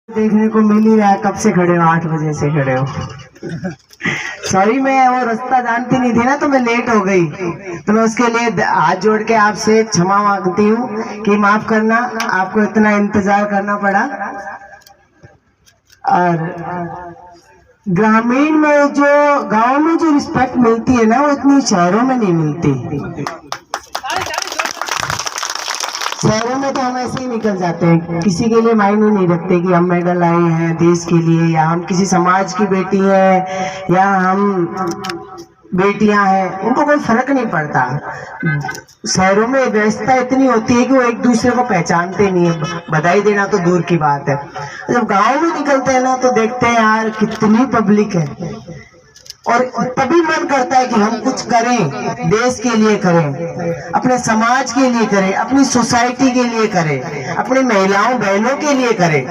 देखने को मिल ही रहा है। कब से खड़े हो? 8 बजे से खड़े हो। सॉरी, मैं वो रास्ता जानती नहीं थी ना, तो मैं लेट हो गई। तो मैं उसके लिए हाथ जोड़ के आपसे क्षमा मांगती हूँ कि माफ करना, आपको इतना इंतजार करना पड़ा। और ग्रामीण में जो, गांव में जो रिस्पेक्ट मिलती है ना, वो इतनी शहरों में नहीं मिलती। शहरों में तो हम ऐसे ही निकल जाते हैं, किसी के लिए मायने नहीं रखते कि हम मेडल आए हैं देश के लिए, या हम किसी समाज की बेटी है, या हम बेटियां हैं, उनको कोई फर्क नहीं पड़ता। शहरों में व्यवस्था इतनी होती है कि वो एक दूसरे को पहचानते नहीं है, बधाई देना तो दूर की बात है। जब गांव में निकलते हैं ना, तो देखते हैं यार कितनी पब्लिक है, और तभी मन करता है कि हम कुछ करें, देश के लिए करें, अपने समाज के लिए करें, अपनी सोसाइटी के लिए करें, अपनी महिलाओं बहनों के लिए करें।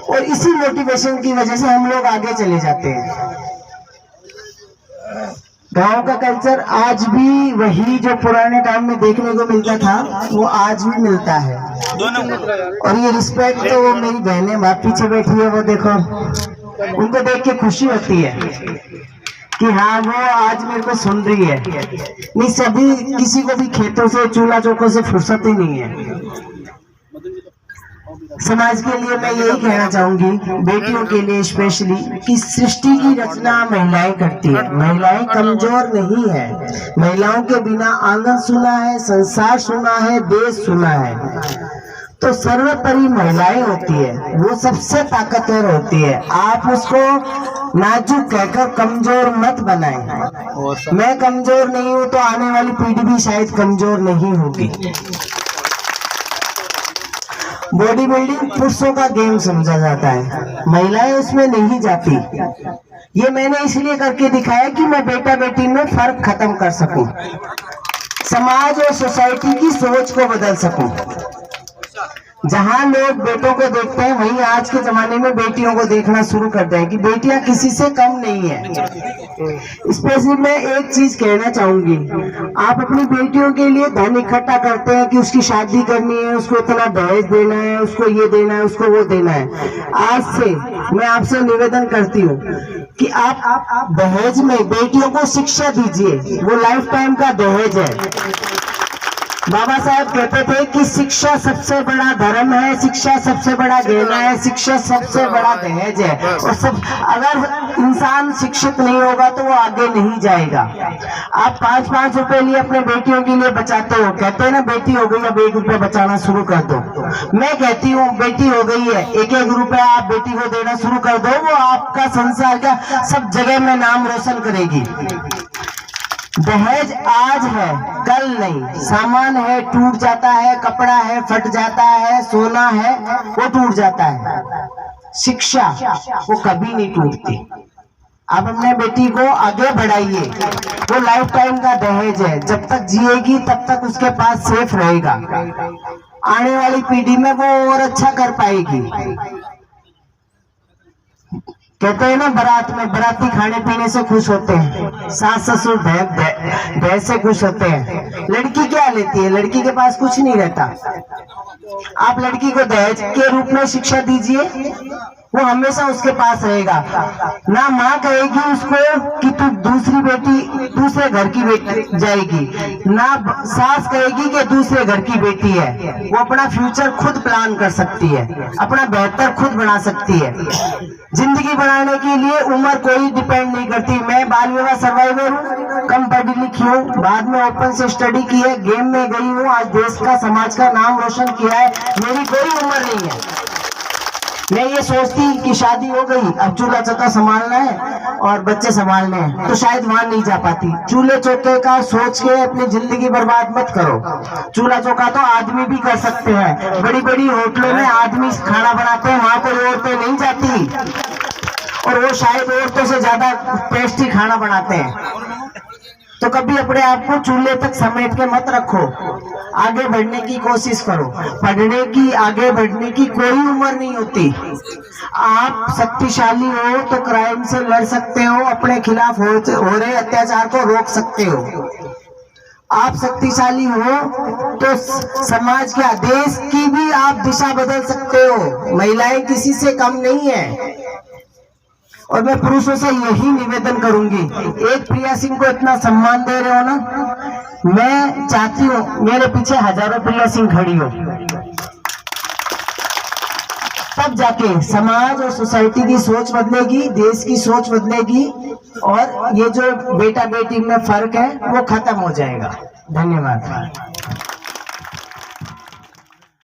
और इसी मोटिवेशन की वजह से हम लोग आगे चले जाते हैं। गांव का कल्चर आज भी वही जो पुराने टाइम में देखने को मिलता था, वो आज भी मिलता है। और ये रिस्पेक्ट तो वो मेरी बहनें बात पीछे बैठी है, वो देखो, उनको देख के खुशी होती है कि हाँ, वो आज मेरे को सुन रही है। नहीं, सभी किसी को भी खेतों से, चूल्हा चौकों से फुर्सत ही नहीं है। समाज के लिए मैं यही कहना चाहूंगी, बेटियों के लिए स्पेशली, कि सृष्टि की रचना महिलाएं करती है। महिलाएं कमजोर नहीं है। महिलाओं के बिना आंगन सुना है, संसार सुना है, देश सुना है। तो सर्वोपरि महिलाएं होती है, वो सबसे ताकतवर होती है। आप उसको नाजुक कहकर कमजोर मत बनाएं। मैं कमजोर नहीं हूं तो आने वाली पीढ़ी भी शायद कमजोर नहीं होगी। बॉडी बिल्डिंग पुरुषों का गेम समझा जाता है, महिलाएं उसमें नहीं जाती। ये मैंने इसलिए करके दिखाया कि मैं बेटा बेटी में फर्क खत्म कर सकूं, समाज और सोसाइटी की सोच को बदल सकूं। जहां लोग बेटों को देखते हैं, वहीं आज के जमाने में बेटियों को देखना शुरू करते हैं कि बेटियां किसी से कम नहीं है। स्पेशली मैं एक चीज कहना चाहूंगी, आप अपनी बेटियों के लिए धन इकट्ठा करते हैं कि उसकी शादी करनी है, उसको इतना दहेज देना है, उसको ये देना है, उसको वो देना है। आज से मैं आपसे निवेदन करती हूँ कि आप दहेज में बेटियों को शिक्षा दीजिए, वो लाइफ टाइम का दहेज है। बाबा साहब कहते थे कि शिक्षा सबसे बड़ा धर्म है, शिक्षा सबसे बड़ा गहना है, शिक्षा सबसे बड़ा दहेज है। और सब, अगर इंसान शिक्षित नहीं होगा तो वो आगे नहीं जाएगा। आप 5-5 रुपए लिए अपने बेटियों के लिए बचाते हो, कहते हैं ना बेटी हो गई अब 1 रुपया बचाना शुरू कर दो। मैं कहती हूँ बेटी हो गई है, 1-1 रुपया आप बेटी को देना शुरू कर दो, वो आपका संसार का सब जगह में नाम रोशन करेगी। दहेज आज है, कल नहीं। सामान है, टूट जाता है, कपड़ा है, फट जाता है, सोना है, वो टूट जाता है। शिक्षा वो कभी नहीं टूटती। आप अपने बेटी को आगे बढ़ाइए, वो लाइफ टाइम का दहेज है। जब तक जिएगी तब तक उसके पास सेफ रहेगा, आने वाली पीढ़ी में वो और अच्छा कर पाएगी। कहते हैं ना, बारात में बराती खाने पीने से खुश होते हैं, सास ससुर दहेज से खुश होते हैं। लड़की क्या लेती है? लड़की के पास कुछ नहीं रहता। आप लड़की को दहेज के रूप में शिक्षा दीजिए, वो हमेशा उसके पास रहेगा। ना माँ कहेगी उसको कि तू दूसरी बेटी दूसरे घर की बेटी जाएगी, ना सास कहेगी कि दूसरे घर की बेटी है। वो अपना फ्यूचर खुद प्लान कर सकती है, अपना बेहतर खुद बना सकती है। जिंदगी बनाने के लिए उम्र कोई डिपेंड नहीं करती। मैं बाल विवाह सर्वाइवर हूँ, कम पढ़ी लिखी हूँ, बाद में ओपन से स्टडी की है, गेम में गई हूँ, आज देश का समाज का नाम रोशन किया है। मेरी कोई उम्र नहीं है। मैं ये सोचती कि शादी हो गई, अब चूल्हा चौका संभालना है और बच्चे संभालने हैं, तो शायद वहां नहीं जा पाती। चूल्हे चौके का सोच के अपनी जिंदगी बर्बाद मत करो। चूल्हा चौका तो आदमी भी कर सकते हैं। बड़ी बड़ी होटलों में आदमी खाना बनाते हैं, वहां कोई औरतें नहीं जाती, और वो शायद औरतों से ज्यादा टेस्टी खाना बनाते हैं। तो कभी अपने आप को चूल्हे तक समेट के मत रखो, आगे बढ़ने की कोशिश करो। पढ़ने की, आगे बढ़ने की कोई उम्र नहीं होती। आप शक्तिशाली हो तो क्राइम से लड़ सकते हो, अपने खिलाफ हो रहे अत्याचार को रोक सकते हो। आप शक्तिशाली हो तो समाज के देश की भी आप दिशा बदल सकते हो। महिलाएं किसी से कम नहीं है। और मैं पुरुषों से यही निवेदन करूंगी, एक प्रिया सिंह को इतना सम्मान दे रहे हो ना, मैं चाहती हूँ मेरे पीछे हजारों प्रिया सिंह खड़ी हो, तब जाके समाज और सोसाइटी की सोच बदलेगी, देश की सोच बदलेगी और ये जो बेटा बेटी में फर्क है वो खत्म हो जाएगा। धन्यवाद।